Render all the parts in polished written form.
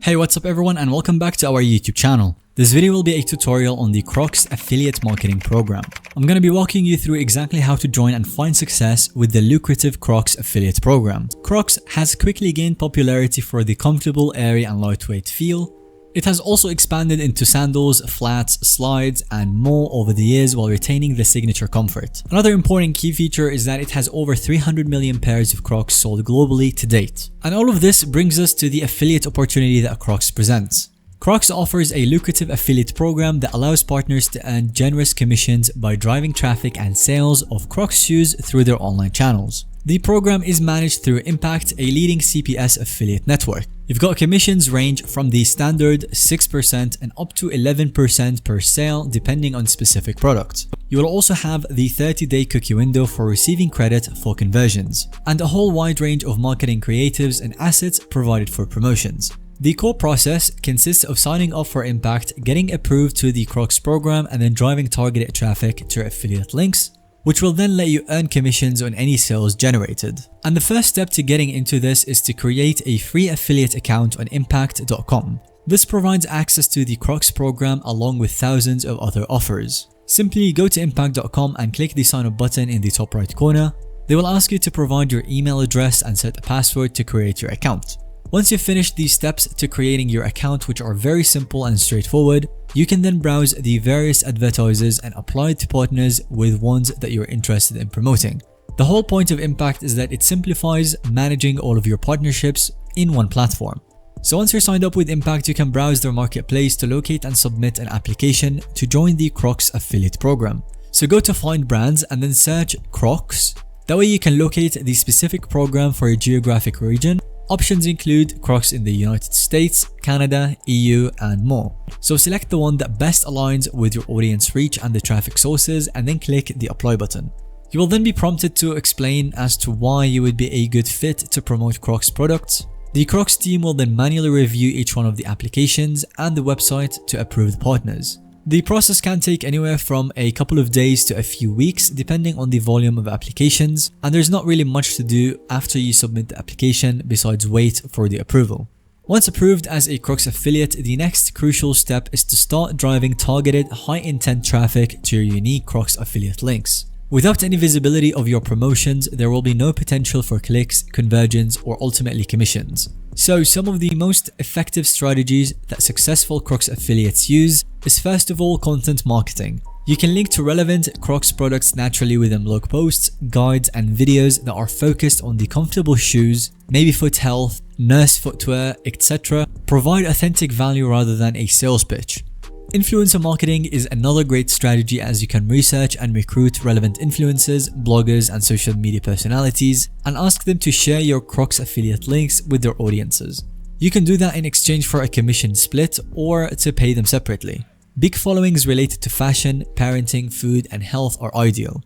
Hey, what's up everyone, and welcome back to our YouTube channel. This video will be a tutorial on the Crocs affiliate marketing program. I'm going to be walking you through exactly how to join and find success with the lucrative Crocs affiliate program. Crocs has quickly gained popularity for the comfortable, airy and lightweight feel. It has also expanded into sandals, flats, slides and more over the years while retaining the signature comfort. Another important key feature is that it has over 300 million pairs of Crocs sold globally to date. And all of this brings us to the affiliate opportunity that Crocs presents. Crocs offers a lucrative affiliate program that allows partners to earn generous commissions by driving traffic and sales of Crocs shoes through their online channels. The program is managed through Impact, a leading CPS affiliate network. You've got commissions range from the standard 6% and up to 11% per sale depending on specific products. You will also have the 30-day cookie window for receiving credit for conversions, and a whole wide range of marketing creatives and assets provided for promotions. The core process consists of signing up for Impact, getting approved to the Crocs program and then driving targeted traffic to your affiliate links, which will then let you earn commissions on any sales generated. And the first step to getting into this is to create a free affiliate account on impact.com. This provides access to the Crocs program along with thousands of other offers. Simply go to impact.com and click the sign up button in the top right corner. They will ask you to provide your email address and set a password to create your account. Once you've finished these steps to creating your account, which are very simple and straightforward, you can then browse the various advertisers and apply to partners with ones that you're interested in promoting. The whole point of Impact is that it simplifies managing all of your partnerships in one platform. So once you're signed up with Impact, you can browse their marketplace to locate and submit an application to join the Crocs affiliate program. So go to Find Brands and then search Crocs. That way you can locate the specific program for your geographic region. Options include Crocs in the United States, Canada, EU and more. So select the one that best aligns with your audience reach and the traffic sources and then click the apply button. You will then be prompted to explain as to why you would be a good fit to promote Crocs products. The Crocs team will then manually review each one of the applications and the website to approve the partners. The process can take anywhere from a couple of days to a few weeks depending on the volume of applications, and there's not really much to do after you submit the application besides wait for the approval. Once approved as a Crocs affiliate, the next crucial step is to start driving targeted high intent traffic to your unique Crocs affiliate links. Without any visibility of your promotions, there will be no potential for clicks, conversions or ultimately commissions. So some of the most effective strategies that successful Crocs affiliates use is first of all content marketing. You can link to relevant Crocs products naturally within blog posts, guides and videos that are focused on the comfortable shoes, maybe foot health, nurse footwear, etc. Provide authentic value rather than a sales pitch. Influencer marketing is another great strategy as you can research and recruit relevant influencers, bloggers and social media personalities and ask them to share your Crocs affiliate links with their audiences. You can do that in exchange for a commission split or to pay them separately. Big followings related to fashion, parenting, food and health are ideal.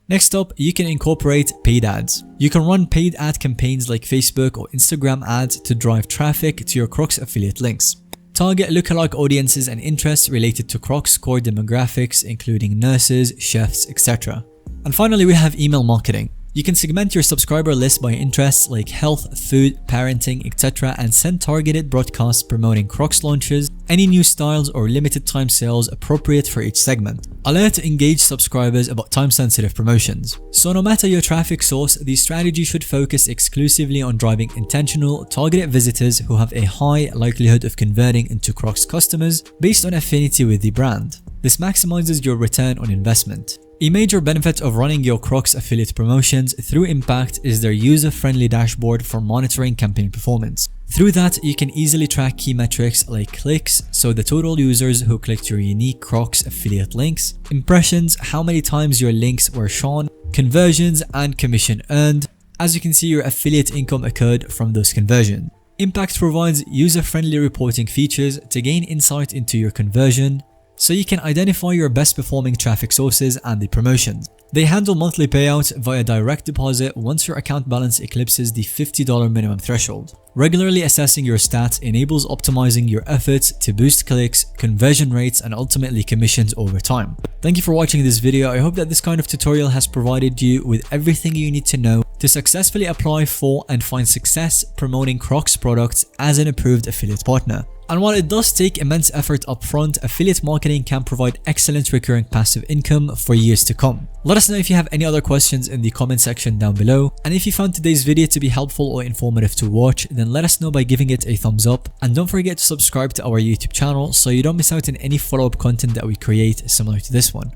Next up, you can incorporate paid ads. You can run paid ad campaigns like Facebook or Instagram ads to drive traffic to your Crocs affiliate links. Target lookalike audiences and interests related to Crocs core demographics including nurses, chefs, etc. And finally, we have email marketing. You can segment your subscriber list by interests like health, food, parenting, etc. and send targeted broadcasts promoting Crocs launches, any new styles or limited time sales appropriate for each segment. Alert engaged subscribers about time-sensitive promotions. So no matter your traffic source, the strategy should focus exclusively on driving intentional, targeted visitors who have a high likelihood of converting into Crocs customers based on affinity with the brand. This maximizes your return on investment. A major benefit of running your Crocs affiliate promotions through Impact is their user-friendly dashboard for monitoring campaign performance. Through that, you can easily track key metrics like clicks, so the total users who clicked your unique Crocs affiliate links, impressions, how many times your links were shown, conversions and commission earned. As you can see, your affiliate income occurred from those conversions. Impact provides user-friendly reporting features to gain insight into your conversion, so you can identify your best performing traffic sources and the promotions. They handle monthly payouts via direct deposit once your account balance eclipses the $50 minimum threshold. Regularly assessing your stats enables optimizing your efforts to boost clicks, conversion rates, and ultimately commissions over time. Thank you for watching this video. I hope that this kind of tutorial has provided you with everything you need to know to successfully apply for and find success promoting Crocs products as an approved affiliate partner. And while it does take immense effort upfront, affiliate marketing can provide excellent recurring passive income for years to come. Let us know if you have any other questions in the comment section down below. And if you found today's video to be helpful or informative to watch, then let us know by giving it a thumbs up. And don't forget to subscribe to our YouTube channel so you don't miss out on any follow-up content that we create similar to this one.